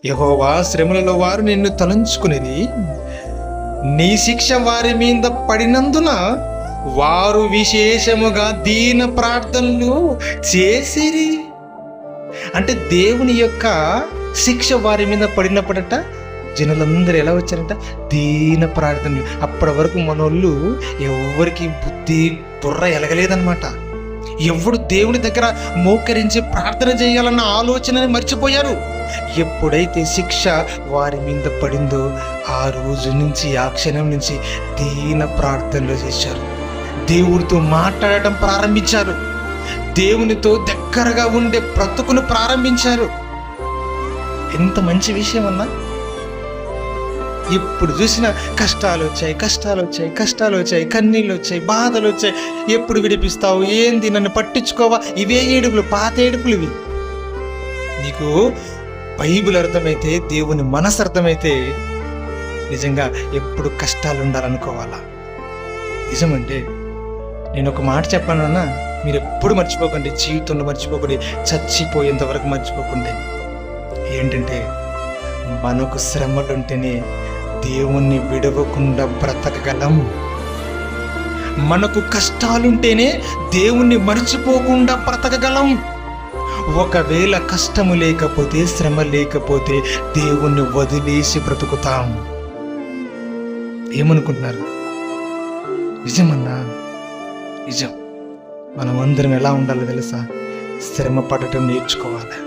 యెహోవా శ్రమలలో వారు నిన్ను తలంచుకునేది, నీ శిక్ష వారి మీద పడినందున వారు విశేషముగా దీన ప్రార్థనలు చేసిరి. అంటే దేవుని యొక్క శిక్ష వారి మీద పడినప్పుడట జనులందరూ ఎలా వచ్చారంట? దీన ప్రార్థనలు. అప్పటి వరకు మనోళ్ళు ఎవరికి బుర్ర ఎలగలేదన్నమాట. ఎవడు దేవుని దగ్గర మోకరించి ప్రార్థన చేయాలన్న ఆలోచనని మర్చిపోయారు. ఎప్పుడైతే శిక్ష వారి మీద పడిందో ఆ రోజు నుంచి, ఆ క్షణం నుంచి దీన ప్రార్థనలు చేశారు. దేవుడితో మాట్లాడటం ప్రారంభించారు. దేవునితో దగ్గరగా ఉండే బ్రతుకును ప్రారంభించారు. ఎంత మంచి విషయం అన్నా! ఎప్పుడు చూసినా కష్టాలు వచ్చాయి, కన్నీళ్ళు వచ్చాయి, బాధలు వచ్చాయి. ఎప్పుడు విడిపిస్తావు? ఏంది? నన్ను పట్టించుకోవా? ఇవే ఏడుపులు, పాత ఏడుపులు ఇవి. నీకు బైబిల్ అర్థమైతే, దేవుని మనసు అర్థమైతే నిజంగా ఎప్పుడు కష్టాలు ఉండాలనుకోవాలా. నిజమంటే నేను ఒక మాట చెప్పానన్నా, మీరు ఎప్పుడు మర్చిపోకండి, జీవితంలో మర్చిపోకండి, చచ్చిపోయేంత వరకు మర్చిపోకండి. ఏంటంటే మనకు శ్రమలుంటేనే దేవుణ్ణి విడవకుండా బ్రతకగలం. మనకు కష్టాలుంటేనే దేవుణ్ణి మర్చిపోకుండా బ్రతకగలం. ఒకవేళ కష్టము లేకపోతే, శ్రమ లేకపోతే దేవుణ్ణి వదిలేసి బ్రతుకుతాం. ఏమనుకుంటున్నారు? నిజమన్నా, నిజం. మనమందరం ఎలా ఉండాలో తెలుసా? శ్రమ పడటం నేర్చుకోవాలి.